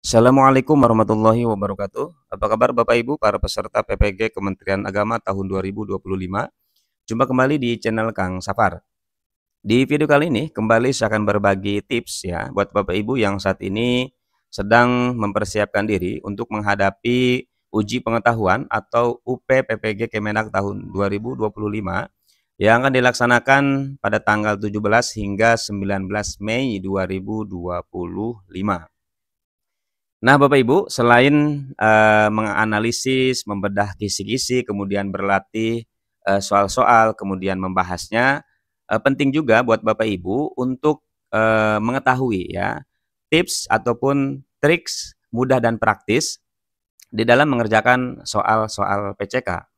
Assalamualaikum warahmatullahi wabarakatuh. Apa kabar Bapak Ibu para peserta PPG Kementerian Agama tahun 2025? Jumpa kembali di channel Kang Safar. Di video kali ini kembali saya akan berbagi tips ya buat Bapak Ibu yang saat ini sedang mempersiapkan diri untuk menghadapi uji pengetahuan atau UP PPG Kemenak tahun 2025 yang akan dilaksanakan pada tanggal 17 hingga 19 Mei 2025. Nah, Bapak Ibu, selain, menganalisis, membedah kisi-kisi, kemudian berlatih, soal-soal, kemudian membahasnya, penting juga buat Bapak Ibu untuk, mengetahui ya, tips ataupun triks mudah dan praktis di dalam mengerjakan soal-soal PCK.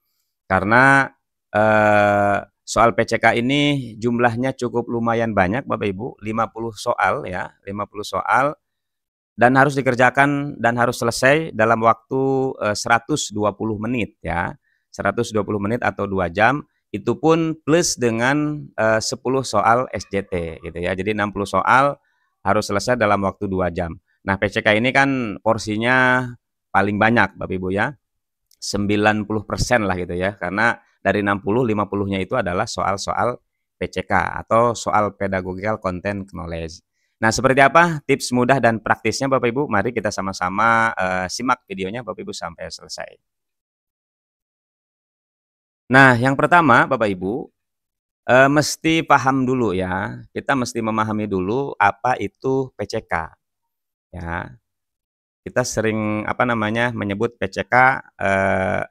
Karena, soal PCK ini jumlahnya cukup lumayan banyak Bapak Ibu, 50 soal ya, 50 soal dan harus dikerjakan dan harus selesai dalam waktu, 120 menit ya, 120 menit atau 2 jam, itu pun plus dengan, 10 soal SJT gitu ya. Jadi 60 soal harus selesai dalam waktu 2 jam. Nah, PCK ini kan porsinya paling banyak Bapak Ibu ya, 90% lah gitu ya, karena dari 60, 50-nya itu adalah soal-soal PCK atau soal pedagogical content knowledge. Nah, seperti apa tips mudah dan praktisnya Bapak Ibu? Mari kita sama-sama, simak videonya Bapak Ibu sampai selesai. Nah, yang pertama Bapak Ibu, mesti paham dulu ya, kita mesti memahami dulu apa itu PCK, ya. Kita sering, apa namanya, menyebut PCK,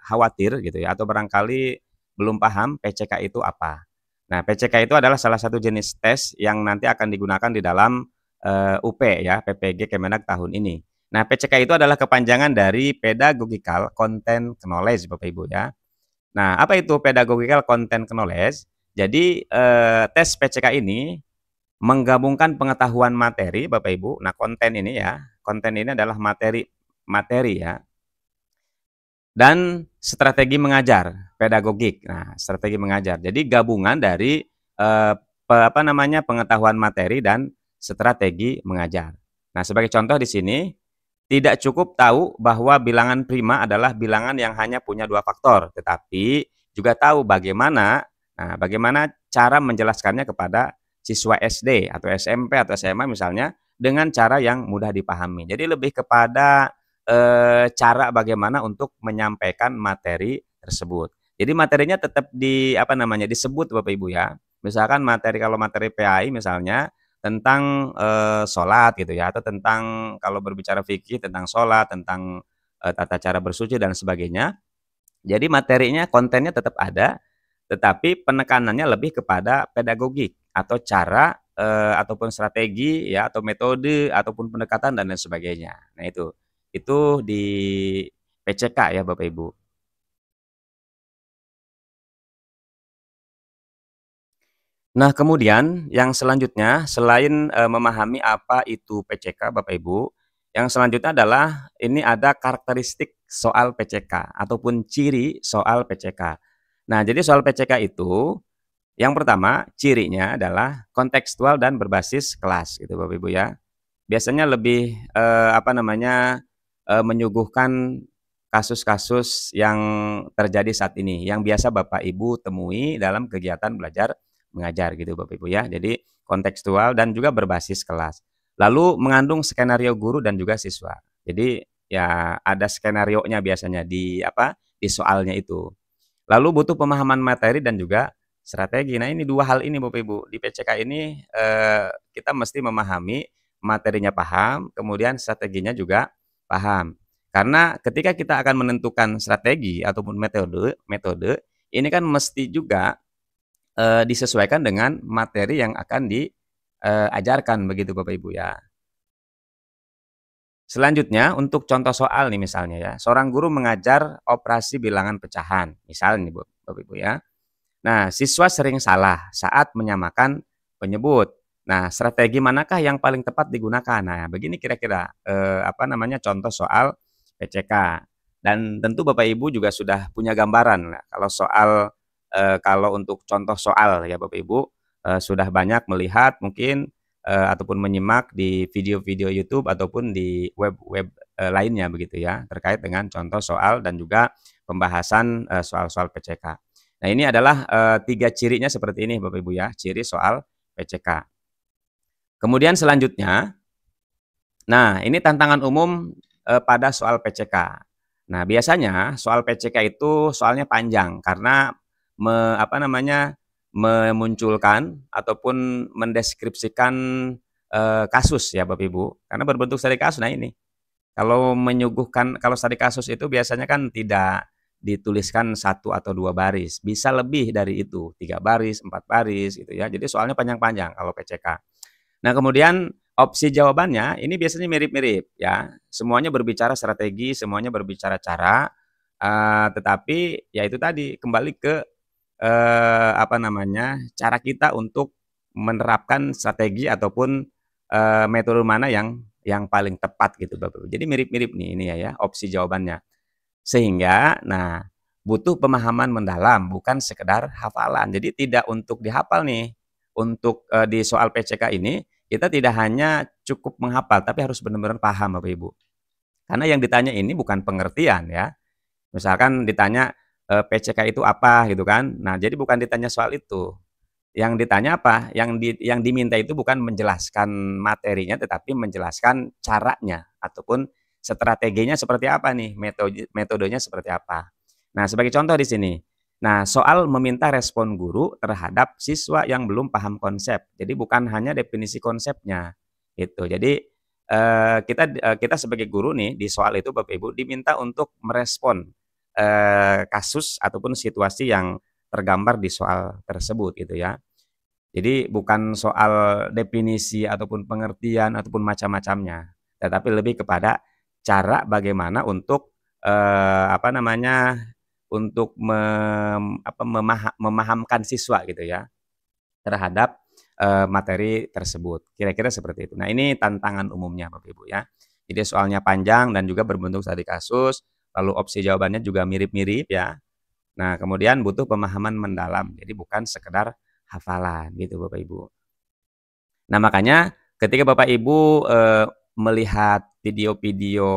khawatir gitu ya, atau barangkali belum paham PCK itu apa. Nah, PCK itu adalah salah satu jenis tes yang nanti akan digunakan di dalam, UP ya, PPG Kemenak tahun ini. Nah, PCK itu adalah kepanjangan dari Pedagogical Content Knowledge Bapak Ibu ya. Nah, apa itu Pedagogical Content Knowledge? Jadi, tes PCK ini menggabungkan pengetahuan materi Bapak Ibu. Nah, konten ini ya, konten ini adalah materi materi ya, dan strategi mengajar, pedagogik. Nah, strategi mengajar. Jadi gabungan dari, apa namanya, pengetahuan materi dan strategi mengajar. Nah, sebagai contoh di sini, tidak cukup tahu bahwa bilangan prima adalah bilangan yang hanya punya 2 faktor, tetapi juga tahu bagaimana cara menjelaskannya kepada siswa SD atau SMP atau SMA misalnya, dengan cara yang mudah dipahami. Jadi lebih kepada, cara bagaimana untuk menyampaikan materi tersebut. Jadi materinya tetap apa namanya, disebut Bapak Ibu ya. Misalkan kalau materi PAI misalnya, tentang, sholat gitu ya, atau tentang kalau berbicara fikih tentang sholat, tentang, tata cara bersuci dan sebagainya. Jadi materinya, kontennya tetap ada, tetapi penekanannya lebih kepada pedagogik atau cara, ataupun strategi ya, atau metode, ataupun pendekatan dan lain sebagainya. Nah itu. Itu di PCK ya Bapak Ibu. Nah, kemudian yang selanjutnya selain, memahami apa itu PCK Bapak Ibu, yang selanjutnya adalah ini ada karakteristik soal PCK ataupun ciri soal PCK. Nah, jadi soal PCK itu yang pertama cirinya adalah kontekstual dan berbasis kelas gitu Bapak Ibu ya. Biasanya lebih, apa namanya, menyuguhkan kasus-kasus yang terjadi saat ini, yang biasa Bapak Ibu temui dalam kegiatan belajar mengajar gitu Bapak Ibu ya. Jadi kontekstual dan juga berbasis kelas. Lalu mengandung skenario guru dan juga siswa. Jadi ya ada skenarionya biasanya di apa, di soalnya itu. Lalu butuh pemahaman materi dan juga strategi. Nah, ini 2 hal ini Bapak Ibu. Di PCK ini, kita mesti memahami materinya paham, kemudian strateginya juga paham. Karena ketika kita akan menentukan strategi ataupun metode metode, ini kan mesti juga, disesuaikan dengan materi yang akan diajarkan begitu Bapak Ibu ya. Selanjutnya untuk contoh soal nih misalnya ya, seorang guru mengajar operasi bilangan pecahan, misal nih Bapak Ibu ya. Nah, siswa sering salah saat menyamakan penyebut. Nah, strategi manakah yang paling tepat digunakan? Nah, begini kira-kira, apa namanya, contoh soal PCK. Dan tentu Bapak Ibu juga sudah punya gambaran. Nah, kalau untuk contoh soal ya Bapak Ibu, sudah banyak melihat mungkin, ataupun menyimak di video-video YouTube ataupun di web-web lainnya begitu ya, terkait dengan contoh soal dan juga pembahasan soal-soal PCK. Nah, ini adalah 3 cirinya seperti ini Bapak Ibu ya, ciri soal PCK. Kemudian selanjutnya, nah ini tantangan umum pada soal PCK. Nah, biasanya soal PCK itu soalnya panjang karena memunculkan ataupun mendeskripsikan kasus ya Bapak Ibu, karena berbentuk studi kasus. Nah ini, kalau studi kasus itu biasanya kan tidak dituliskan 1 atau 2 baris, bisa lebih dari itu, 3 baris, 4 baris gitu ya. Jadi soalnya panjang-panjang kalau PCK. Nah, kemudian opsi jawabannya ini biasanya mirip-mirip ya. Semuanya berbicara strategi, semuanya berbicara cara, tetapi ya itu tadi kembali ke cara kita untuk menerapkan strategi ataupun metode mana yang paling tepat gitu Bapak. Jadi mirip-mirip nih ini ya opsi jawabannya. Sehingga nah butuh pemahaman mendalam bukan sekedar hafalan. Jadi tidak untuk dihafal nih. Untuk di soal PCK ini kita tidak hanya cukup menghafal tapi harus benar-benar paham Bapak Ibu. Karena yang ditanya ini bukan pengertian ya. Misalkan ditanya PCK itu apa gitu kan. Nah, jadi bukan ditanya soal itu. Yang ditanya apa? Yang diminta itu bukan menjelaskan materinya tetapi menjelaskan caranya ataupun strateginya seperti apa nih, metodenya seperti apa. Nah, sebagai contoh di sini. Nah, soal meminta respon guru terhadap siswa yang belum paham konsep. Jadi bukan hanya definisi konsepnya. Gitu. Jadi kita sebagai guru nih di soal itu Bapak Ibu diminta untuk merespon kasus ataupun situasi yang tergambar di soal tersebut gitu ya. Jadi bukan soal definisi ataupun pengertian ataupun macam-macamnya, tetapi lebih kepada cara bagaimana untuk untuk memahamkan siswa gitu ya terhadap materi tersebut. Kira-kira seperti itu. Nah, ini tantangan umumnya Bapak Ibu ya. Jadi soalnya panjang dan juga berbentuk studi kasus, lalu opsi jawabannya juga mirip-mirip ya. Nah, kemudian butuh pemahaman mendalam. Jadi bukan sekedar hafalan gitu Bapak Ibu. Nah, makanya ketika Bapak Ibu melihat video-video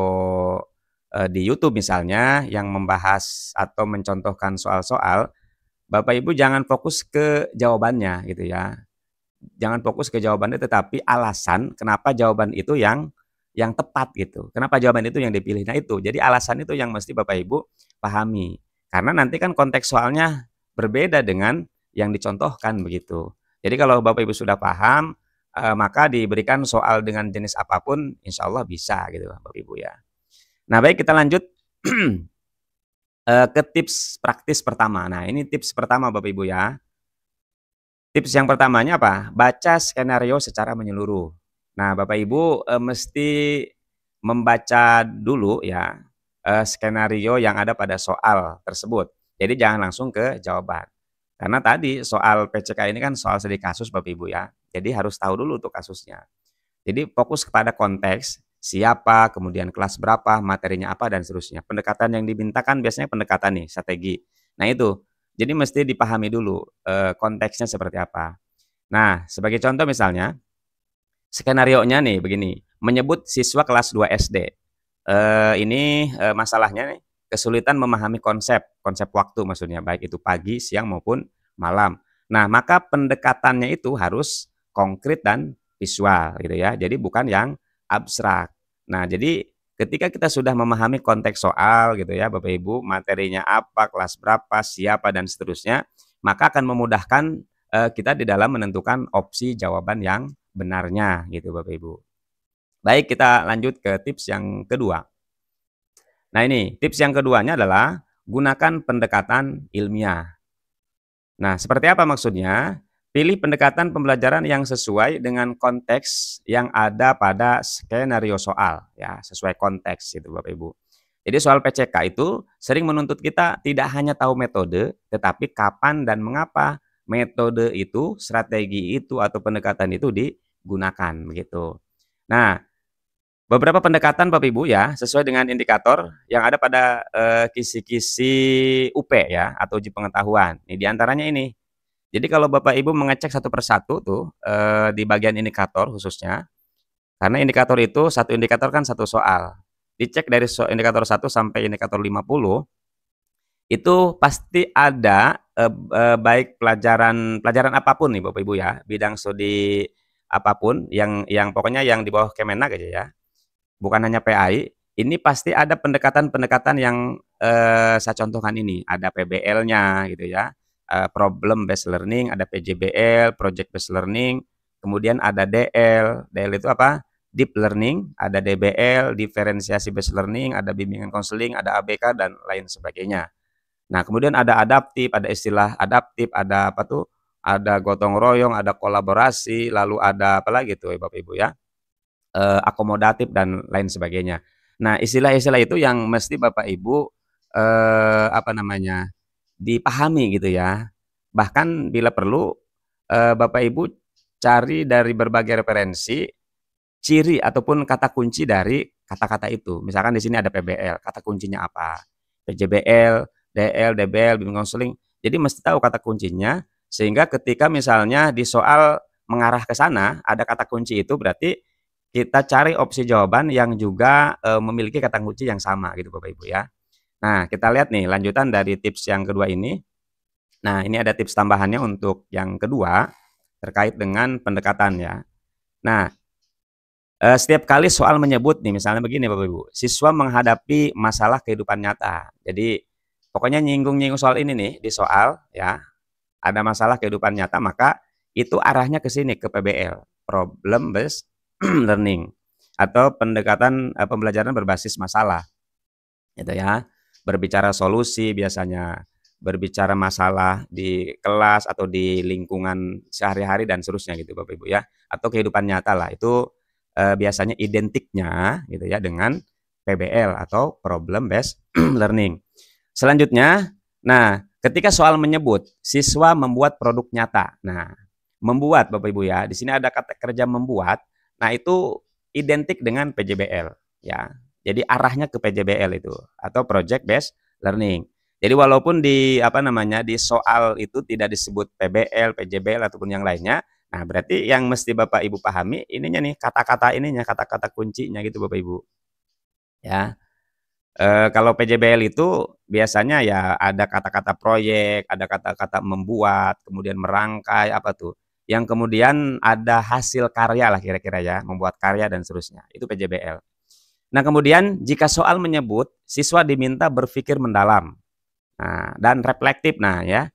di YouTube misalnya yang membahas atau mencontohkan soal-soal, Bapak Ibu jangan fokus ke jawabannya gitu ya. Jangan fokus ke jawabannya tetapi alasan kenapa jawaban itu yang tepat gitu. Kenapa jawaban itu yang dipilih. Nah itu, jadi alasan itu yang mesti Bapak Ibu pahami. Karena nanti kan konteks soalnya berbeda dengan yang dicontohkan begitu. Jadi kalau Bapak Ibu sudah paham, maka diberikan soal dengan jenis apapun, insya Allah bisa gitu Bapak Ibu ya. Nah baik kita lanjut ke tips praktis pertama. Nah ini tips pertama Bapak Ibu ya. Tips yang pertamanya apa? Baca skenario secara menyeluruh. Nah Bapak Ibu mesti membaca dulu ya skenario yang ada pada soal tersebut. Jadi jangan langsung ke jawaban. Karena tadi soal PCK ini kan soal studi kasus Bapak Ibu ya. Jadi harus tahu dulu untuk kasusnya. Jadi fokus kepada konteks, siapa, kemudian kelas berapa, materinya apa, dan seterusnya. Pendekatan yang dimintakan biasanya pendekatan nih, strategi. Nah itu, jadi mesti dipahami dulu konteksnya seperti apa. Nah, sebagai contoh misalnya, skenarionya nih begini, menyebut siswa kelas 2 SD. Ini masalahnya nih, kesulitan memahami konsep waktu maksudnya, baik itu pagi, siang maupun malam. Nah, maka pendekatannya itu harus konkret dan visual gitu ya. Jadi bukan yang abstrak. Nah, jadi ketika kita sudah memahami konteks soal gitu ya, Bapak Ibu, materinya apa, kelas berapa, siapa dan seterusnya, maka akan memudahkan kita di dalam menentukan opsi jawaban yang benarnya gitu Bapak Ibu. Baik, kita lanjut ke tips yang kedua. Nah ini, tips yang keduanya adalah gunakan pendekatan ilmiah. Nah, seperti apa maksudnya? Pilih pendekatan pembelajaran yang sesuai dengan konteks yang ada pada skenario soal, ya, sesuai konteks itu Bapak Ibu. Jadi soal PCK itu sering menuntut kita tidak hanya tahu metode, tetapi kapan dan mengapa metode itu, strategi itu atau pendekatan itu digunakan begitu. Nah, beberapa pendekatan Bapak Ibu ya, sesuai dengan indikator yang ada pada kisi-kisi UP ya atau uji pengetahuan. Ini diantaranya ini. Jadi kalau Bapak Ibu mengecek satu persatu tuh, di bagian indikator khususnya, karena indikator itu, satu indikator kan satu soal. Dicek dari indikator 1 sampai indikator 50, itu pasti ada, baik pelajaran apapun nih Bapak Ibu ya, bidang studi apapun yang pokoknya yang di bawah Kemenak aja ya, bukan hanya PAI, ini pasti ada pendekatan-pendekatan yang, saya contohkan ini. Ada PBL-nya gitu ya, problem based learning, ada PJBL, project based learning, kemudian ada DL. DL itu apa? Deep learning, ada DBL, diferensiasi based learning, ada bimbingan konseling, ada ABK dan lain sebagainya. Nah, kemudian ada adaptif, ada istilah adaptif, ada apa tuh? Ada gotong royong, ada kolaborasi, lalu ada apa lagi tuh Bapak Ibu ya? Akomodatif dan lain sebagainya. Nah, istilah-istilah itu yang mesti Bapak Ibu, apa namanya, dipahami gitu ya. Bahkan bila perlu, Bapak Ibu cari dari berbagai referensi, ciri ataupun kata kunci dari kata-kata itu. Misalkan di sini ada PBL, kata kuncinya apa? PJBL, DL, DBL, bimbingan konseling. Jadi mesti tahu kata kuncinya, sehingga ketika misalnya di soal mengarah ke sana, ada kata kunci itu berarti kita cari opsi jawaban yang juga, memiliki kata kunci yang sama gitu Bapak Ibu ya. Nah, kita lihat nih lanjutan dari tips yang kedua ini. Nah, ini ada tips tambahannya untuk yang kedua, terkait dengan pendekatan ya. Nah, setiap kali soal menyebut nih misalnya begini Bapak Ibu, siswa menghadapi masalah kehidupan nyata. Jadi, pokoknya nyinggung-nyinggung soal ini nih di soal ya, ada masalah kehidupan nyata maka itu arahnya ke sini, ke PBL, problem based learning, atau pendekatan, pembelajaran berbasis masalah, gitu ya. Berbicara solusi biasanya, berbicara masalah di kelas atau di lingkungan sehari-hari dan seterusnya gitu Bapak Ibu ya, atau kehidupan nyata lah itu, biasanya identiknya gitu ya dengan PBL atau problem based learning. Selanjutnya, nah ketika soal menyebut siswa membuat produk nyata. Nah, membuat Bapak Ibu ya, di sini ada kata kerja membuat. Nah, itu identik dengan PJBL ya. Jadi arahnya ke PJBL itu atau project based learning. Jadi walaupun di apa namanya di soal itu tidak disebut PBL, PJBL ataupun yang lainnya, nah berarti yang mesti Bapak Ibu pahami ininya nih kata-kata ininya, kata-kata kuncinya gitu Bapak Ibu. Ya. Kalau PJBL itu biasanya ya ada kata-kata proyek, ada kata-kata membuat, kemudian merangkai, apa tuh, yang kemudian ada hasil karya lah kira-kira ya, membuat karya dan seterusnya, itu PJBL. Nah kemudian jika soal menyebut, siswa diminta berpikir mendalam, nah dan reflektif, nah ya,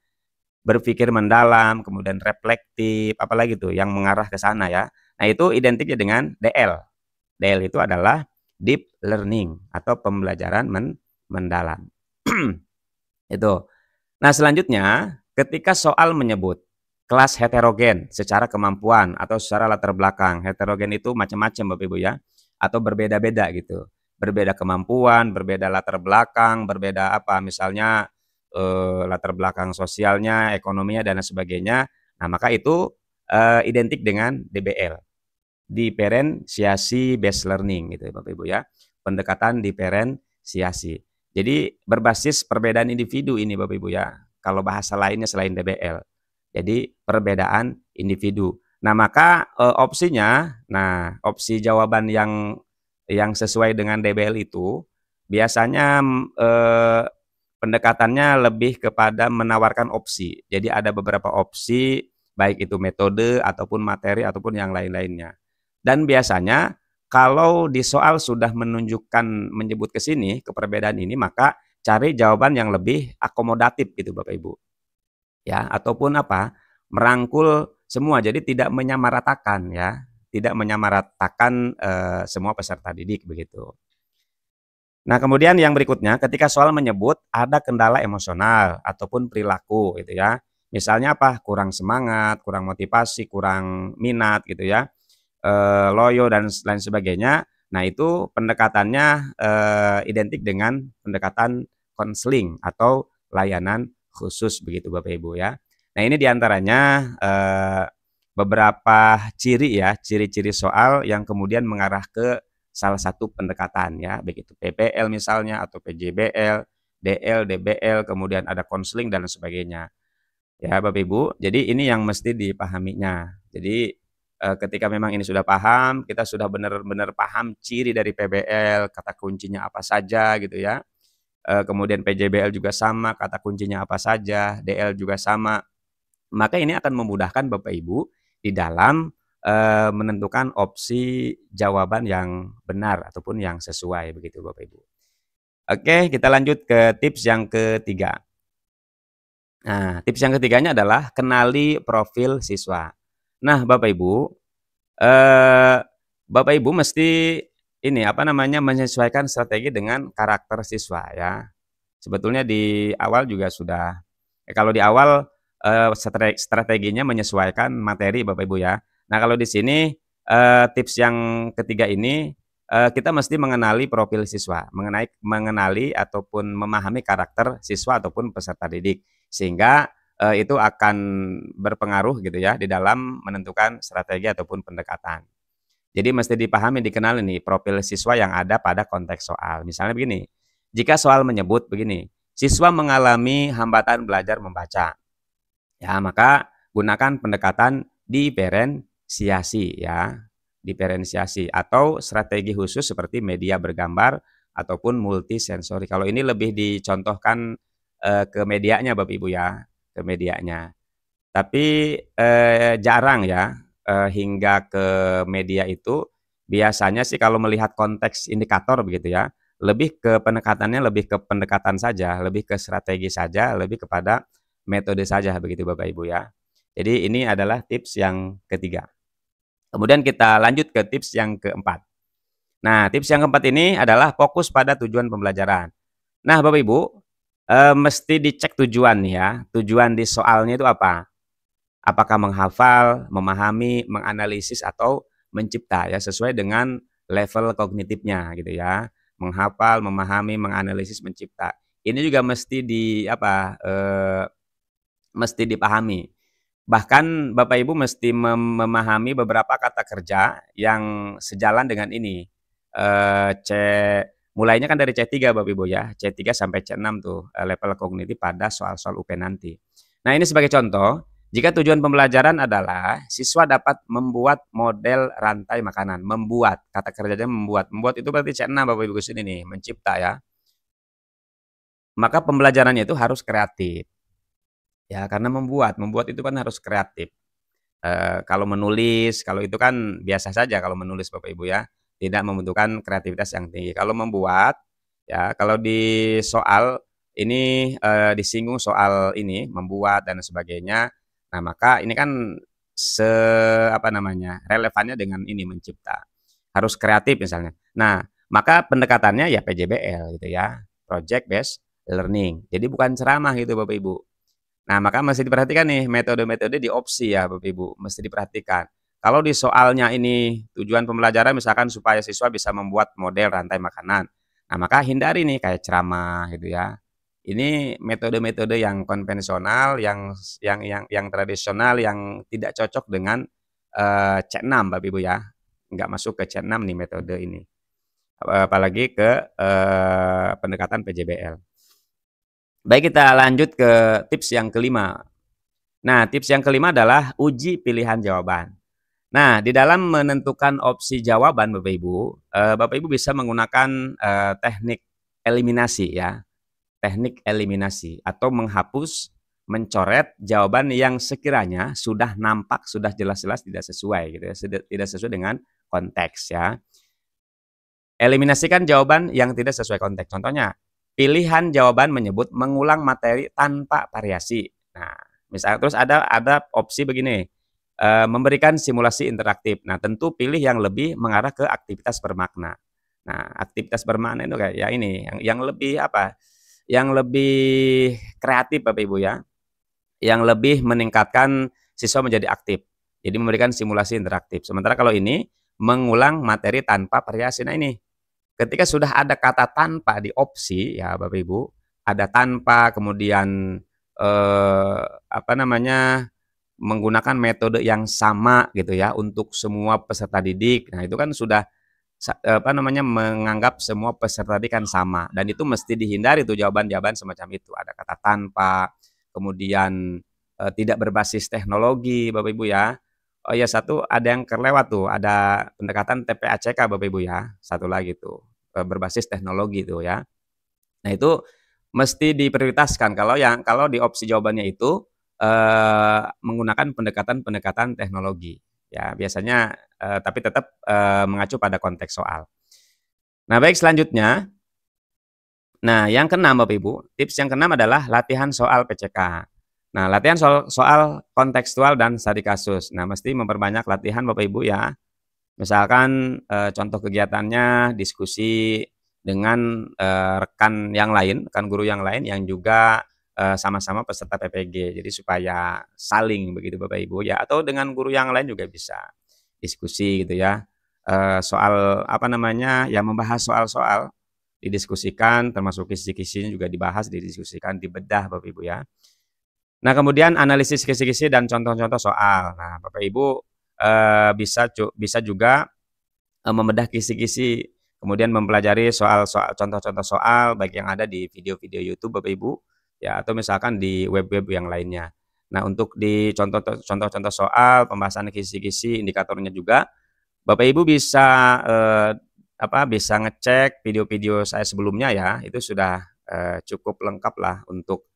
berpikir mendalam, kemudian reflektif, apalagi tuh yang mengarah ke sana ya. Nah itu identiknya dengan DL. DL itu adalah deep learning atau pembelajaran mendalam. Itu. Nah, selanjutnya ketika soal menyebut kelas heterogen secara kemampuan atau secara latar belakang. Heterogen itu macam-macam Bapak Ibu ya, atau berbeda-beda gitu. Berbeda kemampuan, berbeda latar belakang, berbeda apa misalnya latar belakang sosialnya, ekonominya dan lain sebagainya. Nah, maka itu identik dengan DBL. Diferensiasi based learning gitu ya Bapak Ibu ya. Pendekatan diferensiasi. Jadi berbasis perbedaan individu ini Bapak Ibu ya. Kalau bahasa lainnya selain DBL. Jadi perbedaan individu. Nah, maka opsinya, nah opsi jawaban yang sesuai dengan DBL itu biasanya pendekatannya lebih kepada menawarkan opsi. Jadi ada beberapa opsi baik itu metode ataupun materi ataupun yang lain-lainnya. Dan biasanya kalau di soal sudah menunjukkan menyebut ke sini, ke perbedaan ini, maka cari jawaban yang lebih akomodatif gitu Bapak Ibu. Ya, ataupun apa? Merangkul semua. Jadi tidak menyamaratakan ya, tidak menyamaratakan semua peserta didik begitu. Nah, kemudian yang berikutnya ketika soal menyebut ada kendala emosional ataupun perilaku gitu ya. Misalnya apa? Kurang semangat, kurang motivasi, kurang minat gitu ya. Loyo dan lain sebagainya. Nah, itu pendekatannya identik dengan pendekatan konseling atau layanan khusus begitu Bapak Ibu ya. Nah, ini diantaranya beberapa ciri ya, ciri-ciri soal yang kemudian mengarah ke salah satu pendekatan ya, begitu PPL misalnya atau PJBL, DL, DBL, kemudian ada konseling dan sebagainya. Ya, Bapak Ibu. Jadi ini yang mesti dipahaminya. Jadi ketika memang ini sudah paham, kita sudah benar-benar paham ciri dari PBL, kata kuncinya apa saja gitu ya. Kemudian PJBL juga sama, kata kuncinya apa saja, DL juga sama. Maka ini akan memudahkan Bapak Ibu di dalam menentukan opsi jawaban yang benar ataupun yang sesuai begitu Bapak Ibu. Oke, kita lanjut ke tips yang ketiga. Nah, tips yang ketiganya adalah kenali profil siswa. Nah, Bapak Ibu, eee, Bapak Ibu mesti ini, apa namanya, menyesuaikan strategi dengan karakter siswa ya. Sebetulnya di awal juga sudah kalau di awal, strateginya menyesuaikan materi Bapak Ibu ya. Nah, kalau di sini, tips yang ketiga ini, kita mesti mengenali profil siswa, mengenali ataupun memahami karakter siswa ataupun peserta didik. Sehingga, itu akan berpengaruh gitu ya di dalam menentukan strategi ataupun pendekatan. Jadi mesti dipahami, dikenali nih profil siswa yang ada pada konteks soal. Misalnya begini, jika soal menyebut begini, siswa mengalami hambatan belajar membaca. Ya, maka gunakan pendekatan diferensiasi ya, diferensiasi atau strategi khusus seperti media bergambar ataupun multisensori. Kalau ini lebih dicontohkan ke medianya Bapak Ibu ya, ke medianya. Tapi jarang ya hingga ke media itu biasanya sih kalau melihat konteks indikator begitu ya, lebih ke pendekatannya lebih ke pendekatan saja, lebih ke strategi saja, lebih kepada metode saja begitu Bapak Ibu ya. Jadi ini adalah tips yang ketiga. Kemudian kita lanjut ke tips yang keempat. Nah, tips yang keempat ini adalah fokus pada tujuan pembelajaran. Nah, Bapak Ibu, mesti dicek tujuan nih ya, tujuan di soalnya itu apa? Apakah menghafal, memahami, menganalisis, atau mencipta ya, sesuai dengan level kognitifnya gitu ya. Menghafal, memahami, menganalisis, mencipta. Ini juga mesti mesti dipahami. Bahkan Bapak Ibu mesti memahami beberapa kata kerja yang sejalan dengan ini. Eee, C mulainya kan dari C3 Bapak Ibu ya, C3 sampai C6 tuh, level kognitif pada soal-soal UP nanti. Nah, ini sebagai contoh, jika tujuan pembelajaran adalah siswa dapat membuat model rantai makanan, membuat, kata kerjanya membuat. Membuat itu berarti C6 Bapak Ibu di sini nih, mencipta ya. Maka pembelajarannya itu harus kreatif. Ya, karena membuat itu kan harus kreatif. Kalau menulis, kalau itu kan biasa saja kalau menulis Bapak Ibu ya, tidak membutuhkan kreativitas yang tinggi. Kalau membuat, ya kalau di soal ini, disinggung soal ini, membuat dan sebagainya, nah maka ini kan apa namanya, relevannya dengan ini, mencipta. Harus kreatif misalnya. Nah, maka pendekatannya ya PJBL gitu ya, Project Based Learning. Jadi bukan ceramah gitu Bapak Ibu. Nah, maka mesti diperhatikan nih metode-metode di opsi ya Bapak Ibu, mesti diperhatikan. Kalau di soalnya ini tujuan pembelajaran misalkan supaya siswa bisa membuat model rantai makanan. Nah, maka hindari nih kayak ceramah gitu ya. Ini metode-metode yang konvensional, yang tradisional, yang tidak cocok dengan C6 Bapak Ibu ya. Nggak masuk ke C6 nih metode ini. Apalagi ke pendekatan PJBL. Baik, kita lanjut ke tips yang kelima. Nah, tips yang kelima adalah uji pilihan jawaban. Nah, di dalam menentukan opsi jawaban Bapak Ibu bisa menggunakan teknik eliminasi ya, teknik eliminasi atau menghapus, mencoret jawaban yang sekiranya sudah nampak, sudah jelas-jelas tidak sesuai gitu ya, tidak sesuai dengan konteks ya. Eliminasikan jawaban yang tidak sesuai konteks. Contohnya, pilihan jawaban menyebut mengulang materi tanpa variasi. Nah, misalnya terus ada opsi begini, memberikan simulasi interaktif. Nah, tentu pilih yang lebih mengarah ke aktivitas bermakna. Nah, aktivitas bermakna itu kayak ya ini, yang lebih apa, yang lebih kreatif Bapak Ibu ya, yang lebih meningkatkan siswa menjadi aktif. Jadi memberikan simulasi interaktif. Sementara kalau ini mengulang materi tanpa variasi. Nah ini, ketika sudah ada kata tanpa di opsi ya Bapak Ibu, ada tanpa kemudian apa namanya, menggunakan metode yang sama gitu ya untuk semua peserta didik. Nah, itu kan sudah apa namanya, menganggap semua peserta didik kan sama dan itu mesti dihindari tuh jawaban-jawaban semacam itu. Ada kata tanpa, kemudian tidak berbasis teknologi Bapak Ibu ya. Oh ya, satu ada yang kelewat tuh, ada pendekatan TPACK Bapak Ibu ya, satu lagi tuh, berbasis teknologi tuh ya. Nah itu mesti diprioritaskan kalau di opsi jawabannya itu, menggunakan pendekatan-pendekatan teknologi. Ya biasanya, tapi tetap, mengacu pada konteks soal. Nah baik selanjutnya, nah yang keenam Bapak Ibu, tips yang keenam adalah latihan soal PCK. Nah latihan soal kontekstual dan studi kasus. Nah mesti memperbanyak latihan Bapak Ibu ya. Misalkan, contoh kegiatannya diskusi dengan, rekan yang lain, rekan guru yang lain yang juga, sama-sama peserta PPG. Jadi supaya saling begitu Bapak Ibu ya, atau dengan guru yang lain juga bisa diskusi gitu ya, soal apa namanya, ya membahas soal-soal, didiskusikan termasuk kisi-kisinya juga dibahas, didiskusikan, dibedah Bapak Ibu ya. Nah kemudian analisis kisi-kisi dan contoh-contoh soal. Nah Bapak Ibu, bisa juga membedah kisi-kisi, kemudian mempelajari soal-soal contoh-contoh soal, baik yang ada di video-video YouTube Bapak Ibu, ya atau misalkan di web-web yang lainnya. Nah untuk di contoh-contoh soal, pembahasan kisi-kisi, indikatornya juga, Bapak Ibu bisa, bisa ngecek video-video saya sebelumnya ya, itu sudah, cukup lengkap lah untuk,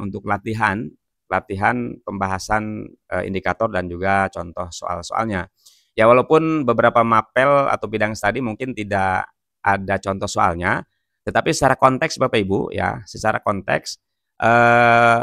untuk latihan pembahasan, indikator dan juga contoh soal-soalnya. Ya walaupun beberapa mapel atau bidang studi mungkin tidak ada contoh soalnya, tetapi secara konteks Bapak Ibu ya, secara konteks,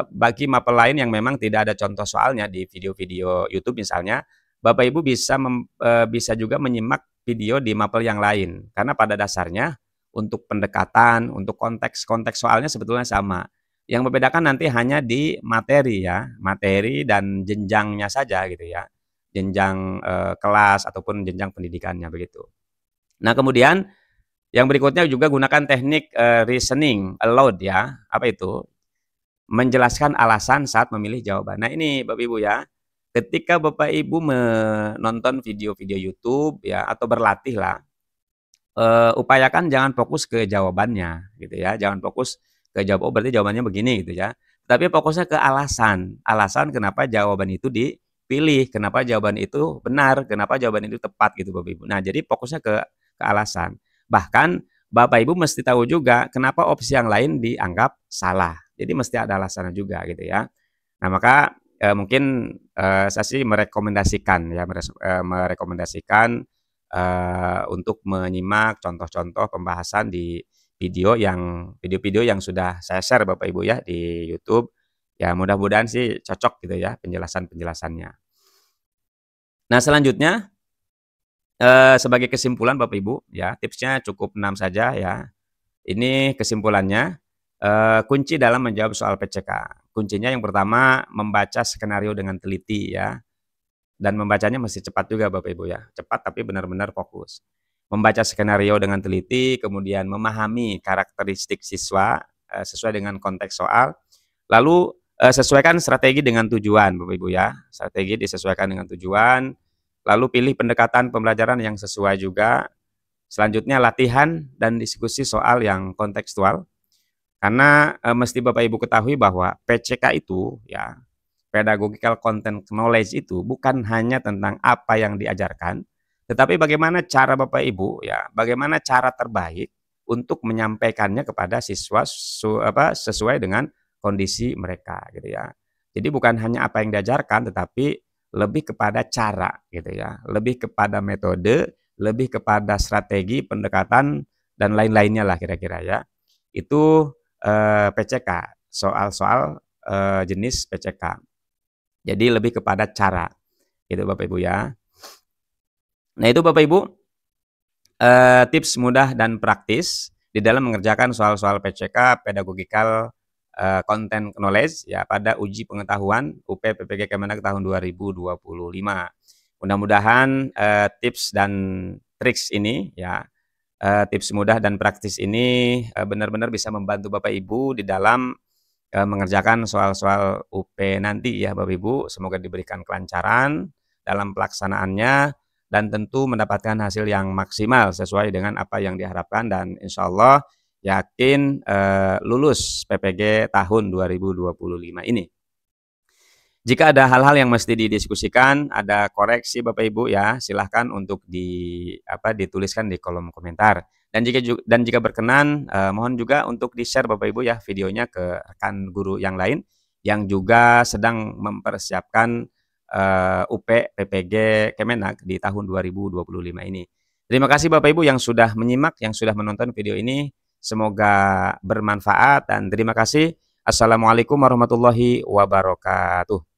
bagi mapel lain yang memang tidak ada contoh soalnya di video-video YouTube misalnya, Bapak Ibu bisa juga menyimak video di mapel yang lain. Karena pada dasarnya untuk pendekatan, untuk konteks soalnya sebetulnya sama. Yang membedakan nanti hanya di materi ya, materi dan jenjangnya saja gitu ya. Jenjang, kelas ataupun jenjang pendidikannya begitu. Nah kemudian yang berikutnya juga gunakan teknik, reasoning aloud ya. Apa itu? Menjelaskan alasan saat memilih jawaban. Nah ini Bapak Ibu ya, ketika Bapak Ibu menonton video-video YouTube ya atau berlatih lah, upayakan jangan fokus ke jawabannya gitu ya, jangan fokus ke "Oh berarti jawabannya begini," gitu ya. Tapi fokusnya ke alasan, alasan kenapa jawaban itu dipilih, kenapa jawaban itu benar, kenapa jawaban itu tepat gitu Bapak Ibu. Nah jadi fokusnya ke alasan. Bahkan Bapak Ibu mesti tahu juga kenapa opsi yang lain dianggap salah. Jadi mesti ada alasannya juga gitu ya. Nah maka, mungkin, saya sih merekomendasikan ya, merekomendasikan, untuk menyimak contoh-contoh pembahasan di video-video yang sudah saya share Bapak Ibu ya di YouTube. Ya mudah-mudahan sih cocok gitu ya penjelasan-penjelasannya. Nah selanjutnya, sebagai kesimpulan Bapak Ibu ya, tipsnya cukup 6 saja ya. Ini kesimpulannya, kunci dalam menjawab soal PCK. Kuncinya yang pertama membaca skenario dengan teliti ya. Dan membacanya mesti cepat juga Bapak Ibu ya, cepat tapi benar-benar fokus. Membaca skenario dengan teliti, kemudian memahami karakteristik siswa, sesuai dengan konteks soal, lalu, sesuaikan strategi dengan tujuan Bapak Ibu ya, strategi disesuaikan dengan tujuan, lalu pilih pendekatan pembelajaran yang sesuai juga, selanjutnya latihan dan diskusi soal yang kontekstual, karena, mesti Bapak Ibu ketahui bahwa PCK itu ya, pedagogical content knowledge itu bukan hanya tentang apa yang diajarkan, tetapi bagaimana cara Bapak Ibu ya, bagaimana cara terbaik untuk menyampaikannya kepada siswa sesuai dengan kondisi mereka gitu ya. Jadi bukan hanya apa yang diajarkan tetapi lebih kepada cara gitu ya, lebih kepada metode, lebih kepada strategi, pendekatan dan lain-lainnya lah kira-kira ya. Itu, PCK, soal-soal, jenis PCK. Jadi lebih kepada cara, gitu Bapak Ibu ya. Nah itu Bapak Ibu, tips mudah dan praktis di dalam mengerjakan soal-soal PCK, pedagogical content knowledge ya pada uji pengetahuan UP PPG Kemenak tahun 2025. Mudah-mudahan tips dan triks ini ya, tips mudah dan praktis ini benar-benar bisa membantu Bapak Ibu di dalam mengerjakan soal-soal UP nanti ya Bapak Ibu. Semoga diberikan kelancaran dalam pelaksanaannya dan tentu mendapatkan hasil yang maksimal sesuai dengan apa yang diharapkan dan insya Allah yakin lulus PPG tahun 2025 ini. Jika ada hal-hal yang mesti didiskusikan, ada koreksi Bapak Ibu ya, silahkan untuk dituliskan di kolom komentar. Dan jika berkenan, mohon juga untuk di-share Bapak Ibu ya videonya ke rekan guru yang lain yang juga sedang mempersiapkan UP PPG Kemenak di tahun 2025 ini. Terima kasih Bapak Ibu yang sudah menyimak, yang sudah menonton video ini. Semoga bermanfaat dan terima kasih. Assalamualaikum warahmatullahi wabarakatuh.